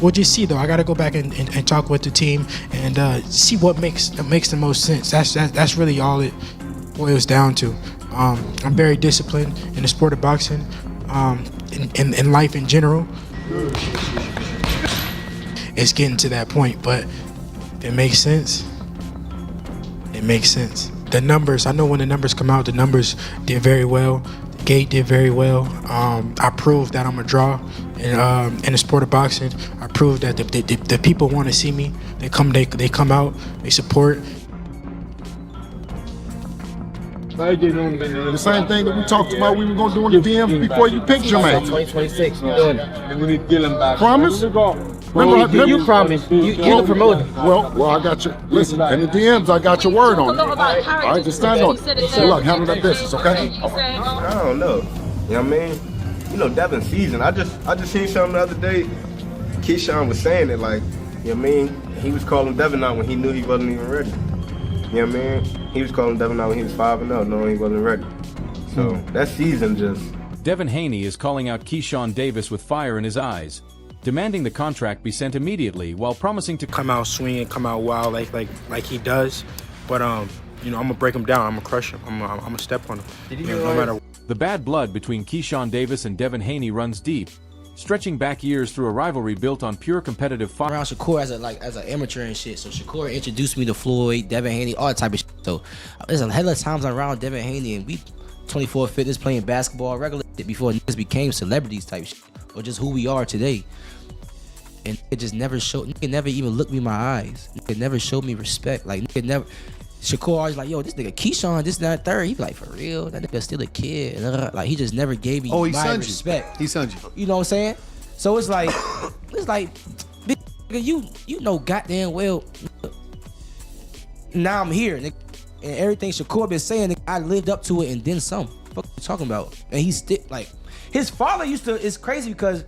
we'll just see though. I got to go back and talk with the team and see what makes the most sense. That's really all it boils down to. I'm very disciplined in the sport of boxing, in life in general. It's getting to that point, but if it makes sense, it makes sense. The numbers, I know when the numbers come out, the numbers did very well. The gate did very well. I proved that I'm a draw in the sport of boxing. I proved that the people want to see me. They come out, they support. The same thing that we talked about we were going to do in the DMs before you picked your man. 2026, you're doing it. We need to get him back. Promise? Remember, you promised. You're the promoter. Well, I got you. Listen, in the DMs, I got your word on it. All right, just stand on it. So look, handle that business, okay? I don't know. You know what I mean? You know, Devin's season. I just seen something the other day. Keyshawn was saying it like, you know what I mean? He was calling Devin out when he knew he wasn't even ready. You know what I mean? He was calling Devin out when he was 5-0, knowing he wasn't ready. So that season just... Devin Haney is calling out Keyshawn Davis with fire in his eyes, demanding the contract be sent immediately while promising to come out swinging, come out wild like he does. But you know, I'm gonna break him down. I'm gonna crush him. I'm gonna step on him. No matter. The bad blood between Keyshawn Davis and Devin Haney runs deep, stretching back years through a rivalry built on pure competitive fight. Around Shakur as an amateur and shit. So Shakur introduced me to Floyd, Devin Haney, all that type of shit. So there's a hell of times I'm around Devin Haney and we 24 fitness playing basketball regular shit before niggas became celebrities type shit, or just who we are today. And it just never showed. Nigga never even looked me in my eyes. Nigga never showed me respect. Like nigga never. Shakur always like, yo, this nigga Keyshawn, this, that, third. He be like, for real? That nigga still a kid. Like he just never gave me my respect. He sent you. You know what I'm saying? So it's like, big nigga, you know goddamn well. Now I'm here, nigga, and everything Shakur been saying, nigga, I lived up to it and then some. What you talking about? And he's still like, his father used to. It's crazy because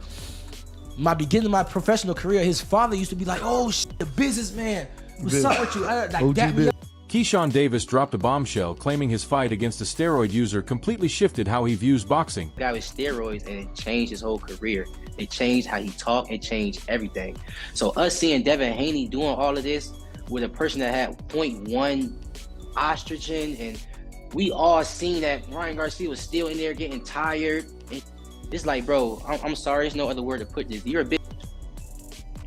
my beginning of my professional career, his father used to be like, oh shit, the businessman. What's up with you? Like that. Keyshawn Davis dropped a bombshell claiming his fight against a steroid user completely shifted how he views boxing. Guy with steroids, and it changed his whole career. It changed how he talked. It changed everything. So us seeing Devin Haney doing all of this with a person that had 0.1 estrogen, and we all seen that Ryan Garcia was still in there getting tired. It's like, bro, I'm sorry, there's no other word to put this. You're a bitch.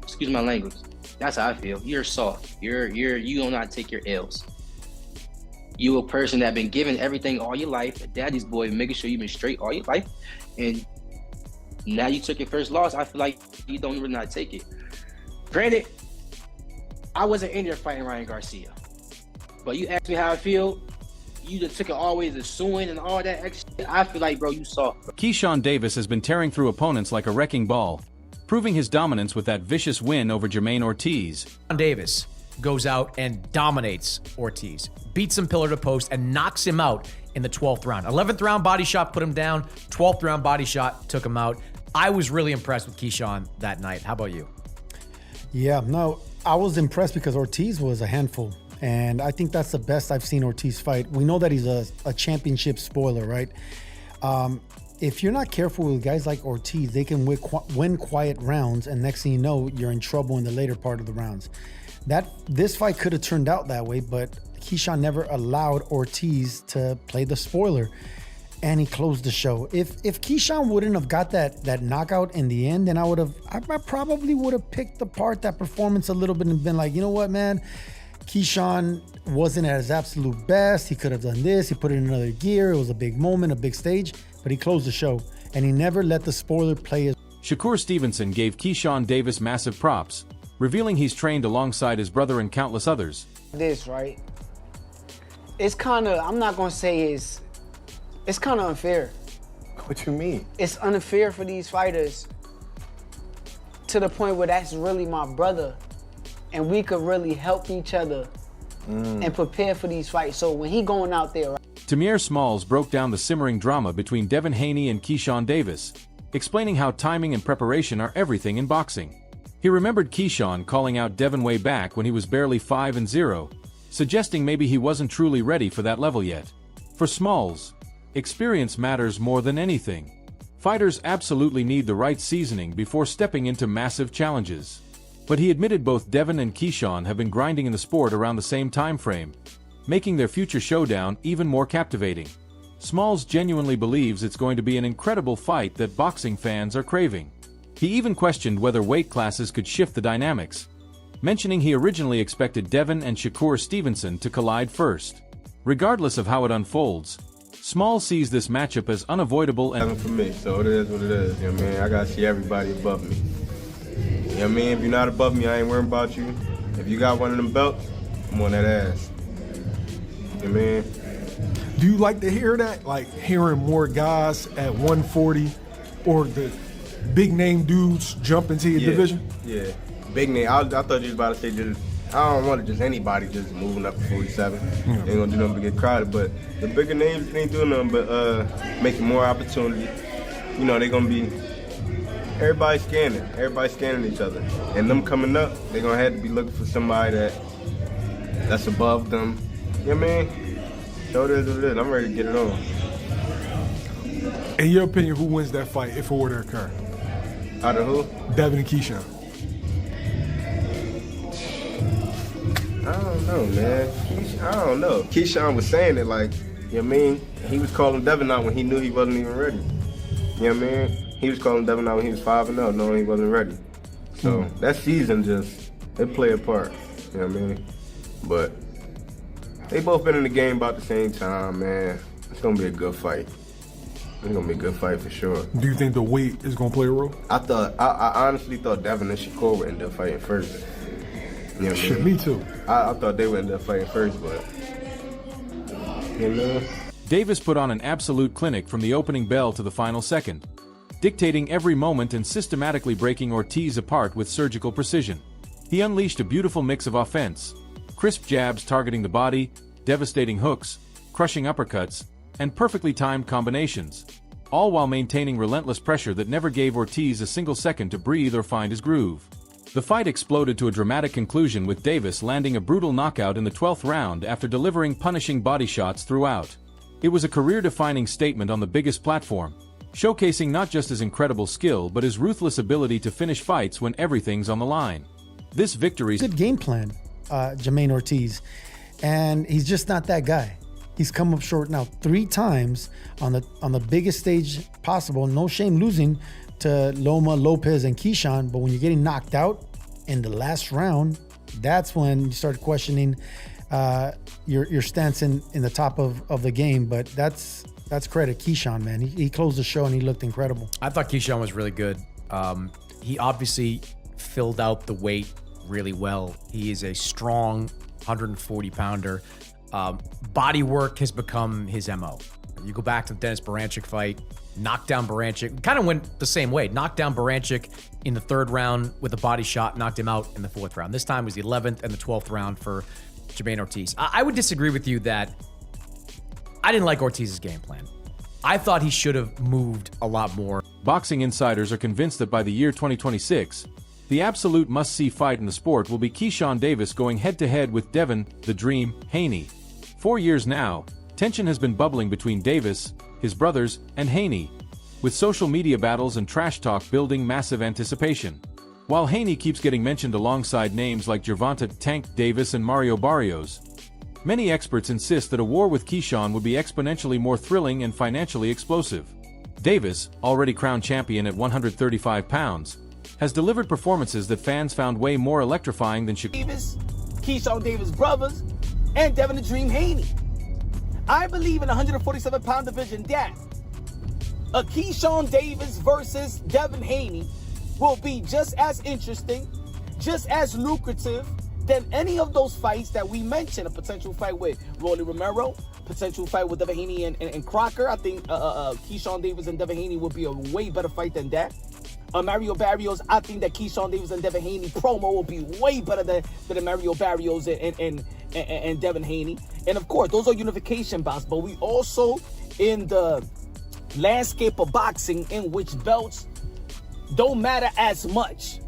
Excuse my language. That's how I feel. You're soft. You do not take your L's. You a person that been given everything all your life, a daddy's boy, making sure you've been straight all your life, and now you took your first loss. I feel like you don't even not take it. Granted, I wasn't in there fighting Ryan Garcia, but you asked me how I feel. You just took it always as suing and all that extra shit. I feel like, bro, you soft. Keyshawn Davis has been tearing through opponents like a wrecking ball, proving his dominance with that vicious win over Jermaine Ortiz. Davis goes out and dominates Ortiz, beats him pillar to post, and knocks him out in the 12th round. 11th round body shot put him down. 12th round body shot took him out. I was really impressed with Keyshawn that night. How about you? Yeah, no, I was impressed because Ortiz was a handful. And I think that's the best I've seen Ortiz fight. We know that he's a championship spoiler, right? If you're not careful with guys like Ortiz, they can win quiet rounds, and next thing you know, you're in trouble in the later part of the rounds. This fight could have turned out that way, but Keyshawn never allowed Ortiz to play the spoiler, and he closed the show. If Keyshawn wouldn't have got that knockout in the end, then I probably would have picked apart that performance a little bit and been like, you know what, man? Keyshawn wasn't at his absolute best. He could have done this. He put it in another gear. It was a big moment, a big stage, but he closed the show, and he never let the spoiler play his... Shakur Stevenson gave Keyshawn Davis massive props, revealing he's trained alongside his brother and countless others. This, right? It's kind of, I'm not going to say it's kind of unfair. What you mean? It's unfair for these fighters to the point where that's really my brother, and we could really help each other and prepare for these fights. So when he going out there, right? Tamir Smalls broke down the simmering drama between Devin Haney and Keyshawn Davis, explaining how timing and preparation are everything in boxing. He remembered Keyshawn calling out Devin way back when he was barely 5-0, suggesting maybe he wasn't truly ready for that level yet. For Smalls, experience matters more than anything. Fighters absolutely need the right seasoning before stepping into massive challenges. But he admitted both Devin and Keyshawn have been grinding in the sport around the same time frame, making their future showdown even more captivating. Smalls genuinely believes it's going to be an incredible fight that boxing fans are craving. He even questioned whether weight classes could shift the dynamics, mentioning he originally expected Devin and Shakur Stevenson to collide first. Regardless of how it unfolds, Smalls sees this matchup as unavoidable and For me, so it is what it is. You know what I mean? I gotta see everybody above me. You know what I mean? If you're not above me, I ain't worrying about you. If you got one of them belts, I'm on that ass. You know what I mean? Do you like to hear that? Like hearing more guys at 140 or the big name dudes jump into your division? Yeah, big name. I thought you was about to say just, I don't want just anybody just moving up to 47. Ain't gonna do nothing but get crowded, but the bigger names ain't doing nothing but making more opportunity. You know, they gonna be, everybody's scanning each other. And them coming up, they gonna have to be looking for somebody that's above them. You know what I mean? So it is what it is. I'm ready to get it on. In your opinion, who wins that fight if it were to occur? Out of who? Devin and Keyshawn. I don't know, man. I don't know. Keyshawn was saying it like, you know what I mean? He was calling Devin out when he knew he wasn't even ready. You know what I mean? He was calling Devin out when he was 5-0, knowing he wasn't ready. So that season just, it play a part. You know what I mean? But they both been in the game about the same time, man. It's gonna be a good fight. It's gonna be a good fight for sure. Do you think the weight is gonna play a role? I honestly thought Devin and Shakur would end up fighting first. You know what I mean? Me too. I thought they would end up fighting first, but you know. Davis put on an absolute clinic from the opening bell to the final second, dictating every moment and systematically breaking Ortiz apart with surgical precision. He unleashed a beautiful mix of offense, crisp jabs targeting the body, devastating hooks, crushing uppercuts, and perfectly timed combinations, all while maintaining relentless pressure that never gave Ortiz a single second to breathe or find his groove. The fight exploded to a dramatic conclusion with Davis landing a brutal knockout in the 12th round after delivering punishing body shots throughout. It was a career-defining statement on the biggest platform, showcasing not just his incredible skill but his ruthless ability to finish fights when everything's on the line. This victory's Good game plan, Jermaine Ortiz, and he's just not that guy. He's come up short now 3 times on the biggest stage possible. No shame losing to Loma, Lopez, and Keyshawn, but when you're getting knocked out in the last round, that's when you start questioning your stance in the top of the game. But that's credit Keyshawn, man. He closed the show and he looked incredible. I thought Keyshawn was really good. He obviously filled out the weight really well. He is a strong 140-pounder. Body work has become his MO. You go back to the Dennis Baranchik fight, knocked down Baranchik, kind of went the same way. Knocked down Baranchik in the 3rd round with a body shot, knocked him out in the 4th round. This time was the 11th and the 12th round for Jermaine Ortiz. I would disagree with you that I didn't like Ortiz's game plan. I thought he should have moved a lot more. Boxing insiders are convinced that by the year 2026, the absolute must-see fight in the sport will be Keyshawn Davis going head-to-head with Devin, the Dream, Haney. 4 years now, tension has been bubbling between Davis, his brothers, and Haney, with social media battles and trash talk building massive anticipation. While Haney keeps getting mentioned alongside names like Gervonta Tank Davis and Mario Barrios, many experts insist that a war with Keyshawn would be exponentially more thrilling and financially explosive. Davis, already crowned champion at 135 pounds, has delivered performances that fans found way more electrifying than Davis, Keyshawn Davis brothers, and Devin the Dream Haney. I believe in the 147-pound division that a Keyshawn Davis versus Devin Haney will be just as interesting, just as lucrative than any of those fights that we mentioned. A potential fight with Rolly Romero, potential fight with Devin Haney and Crocker. I think Keyshawn Davis and Devin Haney will be a way better fight than that. Mario Barrios, I think that Keyshawn Davis and Devin Haney promo will be way better than Mario Barrios and Devin Haney. And of course, those are unification bouts, but we also in the landscape of boxing in which belts don't matter as much.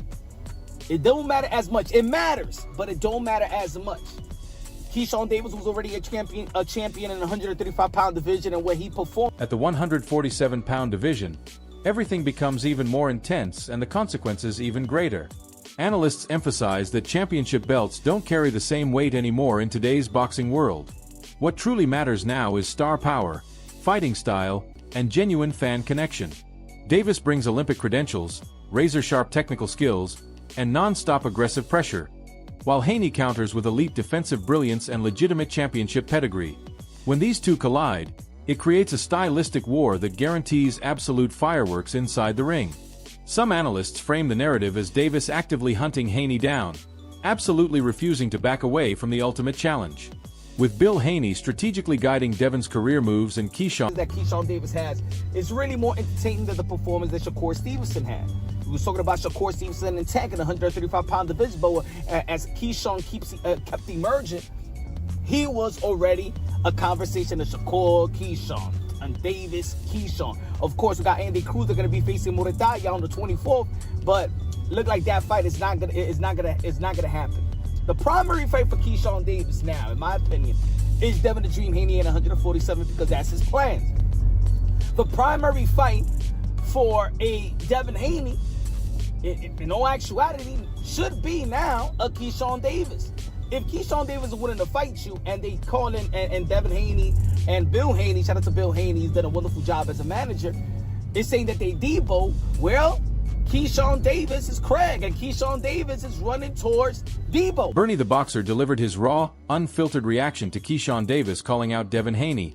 It don't matter as much. It matters, but it don't matter as much. Keyshawn Davis was already a champion in the 135-pound division, and where he performed at the 147-pound division, everything becomes even more intense and the consequences even greater. Analysts emphasize that championship belts don't carry the same weight anymore in today's boxing world. What truly matters now is star power, fighting style, and genuine fan connection. Davis brings Olympic credentials, razor-sharp technical skills, and non-stop aggressive pressure, while Haney counters with elite defensive brilliance and legitimate championship pedigree. When these two collide, it creates a stylistic war that guarantees absolute fireworks inside the ring. Some analysts frame the narrative as Davis actively hunting Haney down, absolutely refusing to back away from the ultimate challenge. With Bill Haney strategically guiding Devin's career moves and Keyshawn Davis has is really more entertaining than the performance that Shakur Stevenson had. We was talking about Shakur Stevenson in tank in the 135-pound division, but as Keyshawn kept emerging, he was already a conversation of Shakur, Keyshawn, and Davis, Keyshawn. Of course, we got Andy Cruz. They're going to be facing Moritaya on the 24th, but look like that fight is not gonna happen. The primary fight for Keyshawn Davis now, in my opinion, is Devin the Dream Haney at 147 because that's his plan. The primary fight for a Devin Haney, in all actuality, should be now a Keyshawn Davis. If Keyshawn Davis is willing to fight you and they call in and Devin Haney and Bill Haney, shout out to Bill Haney, he's done a wonderful job as a manager, is saying that they Debo, well, Keyshawn Davis is Craig, and Keyshawn Davis is running towards Debo. Bernie the Boxer delivered his raw, unfiltered reaction to Keyshawn Davis calling out Devin Haney,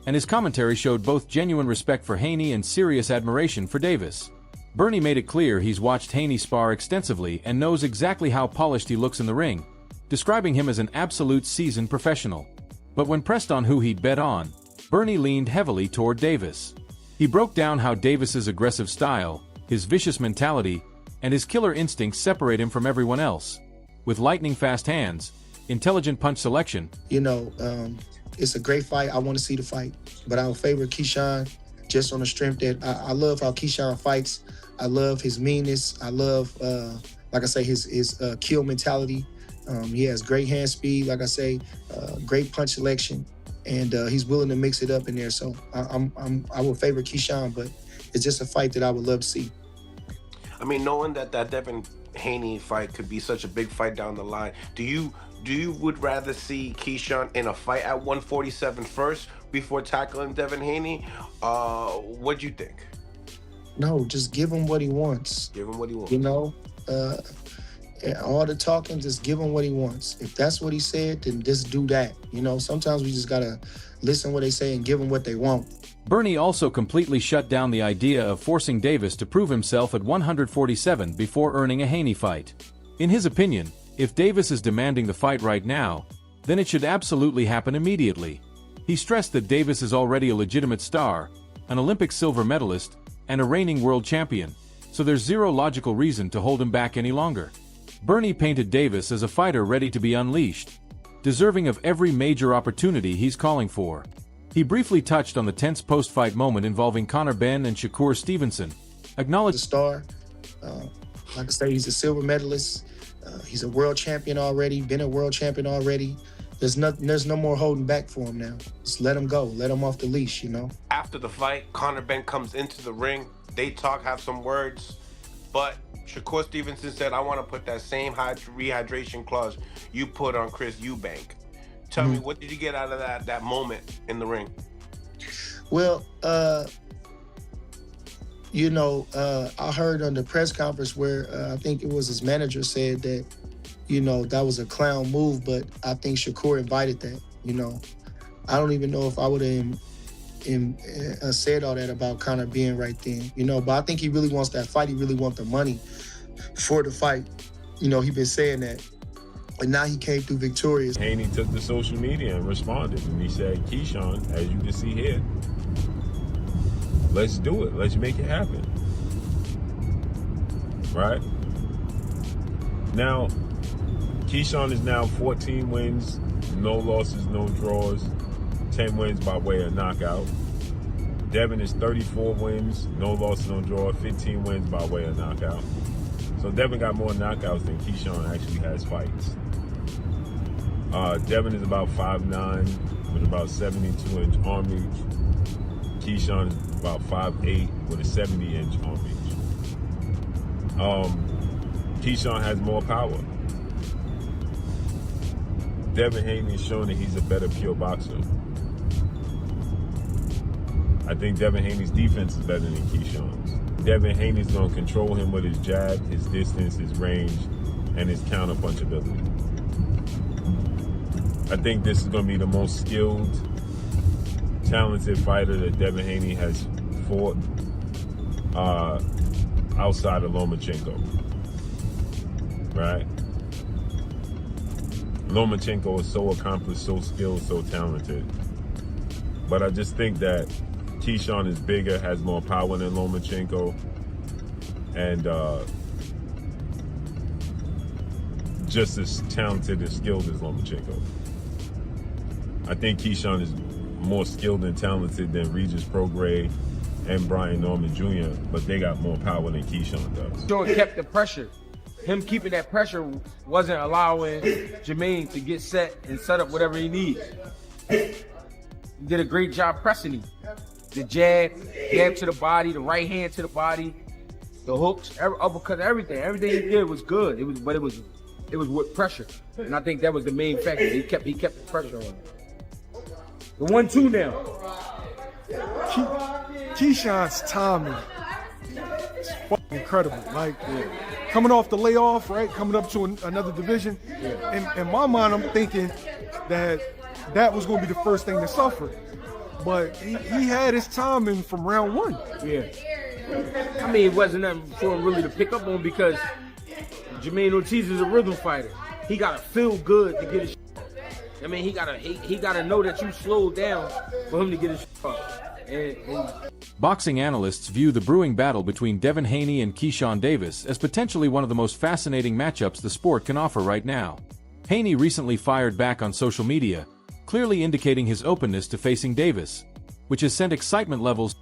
and his commentary showed both genuine respect for Haney and serious admiration for Davis. Bernie made it clear he's watched Haney spar extensively and knows exactly how polished he looks in the ring, describing him as an absolute seasoned professional. But when pressed on who he'd bet on, Bernie leaned heavily toward Davis. He broke down how Davis's aggressive style, his vicious mentality, and his killer instincts separate him from everyone else. With lightning-fast hands, intelligent punch selection. It's a great fight. I want to see the fight. But I will favor Keyshawn just on the strength that I love how Keyshawn fights. I love his meanness. I love, like I say, his kill mentality. He has great hand speed, like I say, great punch selection, and he's willing to mix it up in there. So I will favor Keyshawn, but it's just a fight that I would love to see. I mean, knowing that Devin Haney fight could be such a big fight down the line, do you would rather see Keyshawn in a fight at 147 first before tackling Devin Haney? What do you think? No, just give him what he wants. Give him what he wants. All the talking, just give him what he wants. If that's what he said, then just do that. Sometimes we just gotta listen what they say and give them what they want. Bernie also completely shut down the idea of forcing Davis to prove himself at 147 before earning a Haney fight. In his opinion, if Davis is demanding the fight right now, then it should absolutely happen immediately. He stressed that Davis is already a legitimate star, an Olympic silver medalist, and a reigning world champion, so there's zero logical reason to hold him back any longer. Bernie painted Davis as a fighter ready to be unleashed, deserving of every major opportunity he's calling for. He briefly touched on the tense post-fight moment involving Conor Benn and Shakur Stevenson, acknowledged the star. Like I say, he's a silver medalist. He's a world champion already, been a world champion already. There's no more holding back for him now. Just let him go, let him off the leash, After the fight, Conor Benn comes into the ring. They talk, have some words, but Shakur Stevenson said, I want to put that same rehydration clause you put on Chris Eubank. Tell me, what did you get out of that moment in the ring? Well, I heard on the press conference where I think it was his manager said that, that was a clown move, but I think Shakur invited that, I don't even know if I would have said all that about Conor being right then, but I think he really wants that fight. He really wants the money for the fight. He been saying that. And now he came through victorious. Haney took to social media and responded, and he said, Keyshawn, as you can see here, let's do it. Let's make it happen. Right? Now, Keyshawn is now 14 wins, no losses, no draws, 10 wins by way of knockout. Devin is 34 wins, no losses, no draw, 15 wins by way of knockout. So Devin got more knockouts than Keyshawn actually has fights. Devin is about 5'9", with about 72-inch arm reach. Keyshawn is about 5'8" with a 70-inch arm reach. Keyshawn has more power. Devin Haney has shown that he's a better pure boxer. I think Devin Haney's defense is better than Keyshawn's. Devin Haney's going to control him with his jab, his distance, his range, and his counter punch ability. I think this is going to be the most skilled, talented fighter that Devin Haney has fought outside of Lomachenko. Right? Lomachenko is so accomplished, so skilled, so talented. But I just think that Keyshawn is bigger, has more power than Lomachenko, and just as talented and skilled as Lomachenko. I think Keyshawn is more skilled and talented than Regis Prograis and Brian Norman Jr., but they got more power than Keyshawn does. Keyshawn kept the pressure. Him keeping that pressure wasn't allowing Jermaine to get set and set up whatever he needs. He did a great job pressing him. The jab to the body, the right hand to the body, the hooks, uppercut, everything he did was good. It was with pressure, and I think that was the main factor. He kept the pressure on him. The 1-2 now. Keyshawn's timing is fucking incredible. Like coming off the layoff, right? Coming up to another division. In my mind, I'm thinking that was going to be the first thing to suffer. But he had his timing from round 1. Yeah. I mean, it wasn't nothing for him really to pick up on because Jermaine Ortiz is a rhythm fighter. He got to feel good to get his shot. I mean, he gotta know that you slowed down for him to get his shot. Boxing analysts view the brewing battle between Devin Haney and Keyshawn Davis as potentially one of the most fascinating matchups the sport can offer right now. Haney recently fired back on social media, clearly indicating his openness to facing Davis, which has sent excitement levels